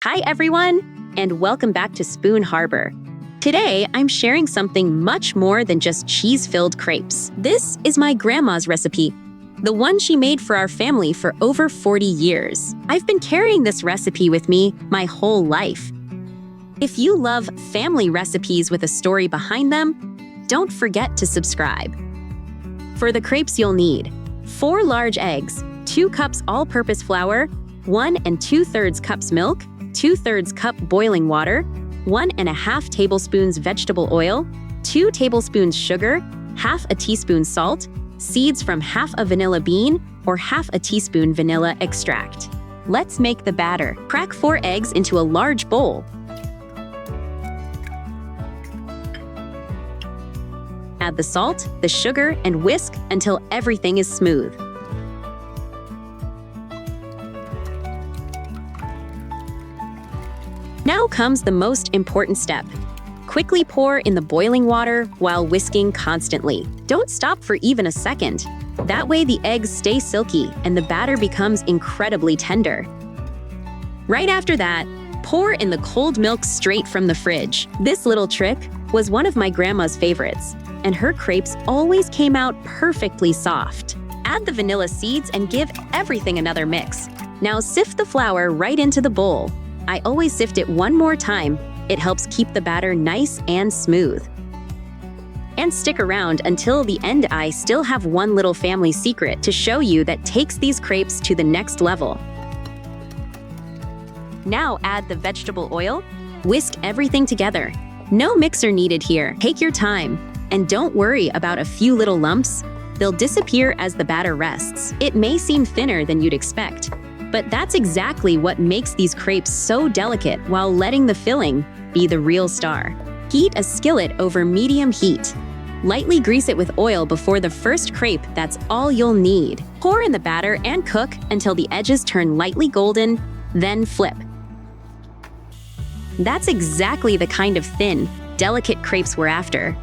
Hi everyone, and welcome back to Spoon Harbor. Today, I'm sharing something much more than just cheese-filled crepes. This is my grandma's recipe, the one she made for our family for over 40 years. I've been carrying this recipe with me my whole life. If you love family recipes with a story behind them, don't forget to subscribe. For the crepes you'll need 4 large eggs, 2 cups all-purpose flour, 1 2/3 cups milk, 2/3 cup boiling water, 1½ tablespoons vegetable oil, 2 tablespoons sugar, ½ a teaspoon salt, seeds from ½ a vanilla bean, or ½ a teaspoon vanilla extract. Let's make the batter. Crack 4 eggs into a large bowl. Add the salt, the sugar, and whisk until everything is smooth. Now comes the most important step. Quickly pour in the boiling water while whisking constantly. Don't stop for even a second. That way the eggs stay silky and the batter becomes incredibly tender. Right after that, pour in the cold milk straight from the fridge. This little trick was one of my grandma's favorites, and her crepes always came out perfectly soft. Add the vanilla seeds and give everything another mix. Now sift the flour right into the bowl. I always sift it one more time. It helps keep the batter nice and smooth. And stick around until the end. I still have one little family secret to show you that takes these crepes to the next level. Now add the vegetable oil. Whisk everything together. No mixer needed here. Take your time. And don't worry about a few little lumps. They'll disappear as the batter rests. It may seem thinner than you'd expect, but that's exactly what makes these crepes so delicate while letting the filling be the real star. Heat a skillet over medium heat. Lightly grease it with oil before the first crepe. That's all you'll need. Pour in the batter and cook until the edges turn lightly golden, then flip. That's exactly the kind of thin, delicate crepes we're after.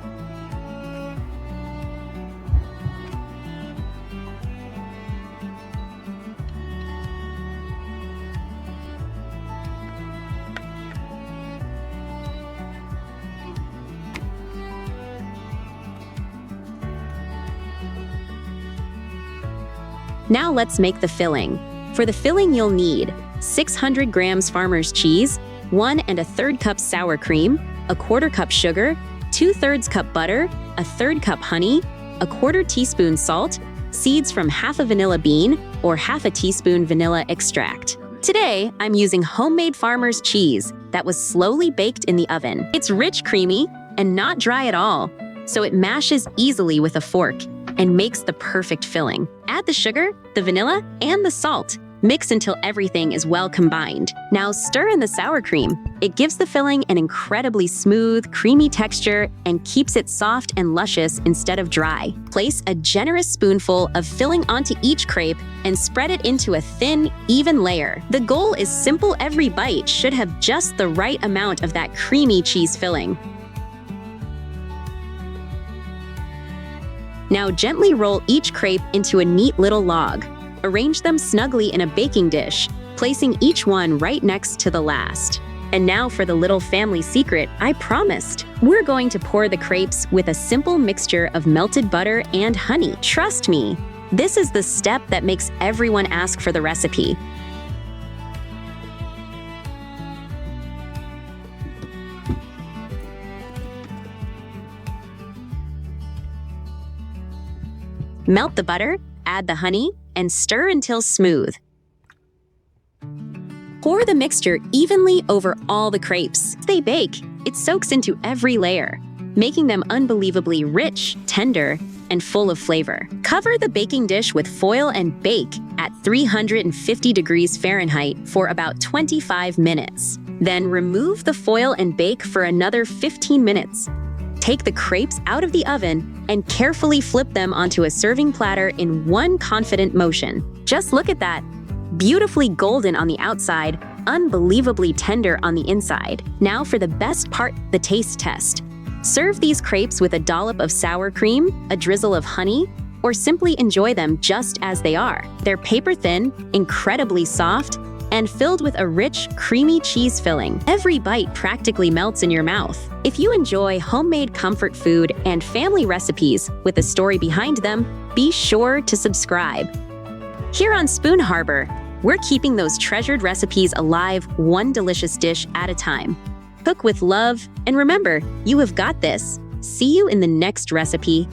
Now let's make the filling. For the filling you'll need 600 grams farmer's cheese, 1 1/3 cup sour cream, 1/4 cup sugar, 2/3 cup butter, 1/3 cup honey, 1/4 teaspoon salt, seeds from ½ a vanilla bean, or ½ a teaspoon vanilla extract. Today, I'm using homemade farmer's cheese that was slowly baked in the oven. It's rich, creamy, and not dry at all, so it mashes easily with a fork and makes the perfect filling. Add the sugar, the vanilla, and the salt. Mix until everything is well combined. Now stir in the sour cream. It gives the filling an incredibly smooth, creamy texture and keeps it soft and luscious instead of dry. Place a generous spoonful of filling onto each crepe and spread it into a thin, even layer. The goal is simple. Every bite should have just the right amount of that creamy cheese filling. Now gently roll each crepe into a neat little log. Arrange them snugly in a baking dish, placing each one right next to the last. And now for the little family secret I promised. We're going to pour the crepes with a simple mixture of melted butter and honey. Trust me, this is the step that makes everyone ask for the recipe. Melt the butter, add the honey, and stir until smooth. Pour the mixture evenly over all the crepes. As they bake, it soaks into every layer, making them unbelievably rich, tender, and full of flavor. Cover the baking dish with foil and bake at 350 degrees Fahrenheit for about 25 minutes. Then remove the foil and bake for another 15 minutes. Take the crepes out of the oven and carefully flip them onto a serving platter in one confident motion. Just look at that. Beautifully golden on the outside, unbelievably tender on the inside. Now for the best part, the taste test. Serve these crepes with a dollop of sour cream, a drizzle of honey, or simply enjoy them just as they are. They're paper thin, incredibly soft, and filled with a rich, creamy cheese filling. Every bite practically melts in your mouth. If you enjoy homemade comfort food and family recipes with a story behind them, be sure to subscribe. Here on Spoon Harbor, we're keeping those treasured recipes alive, one delicious dish at a time. Cook with love, and remember, you have got this. See you in the next recipe.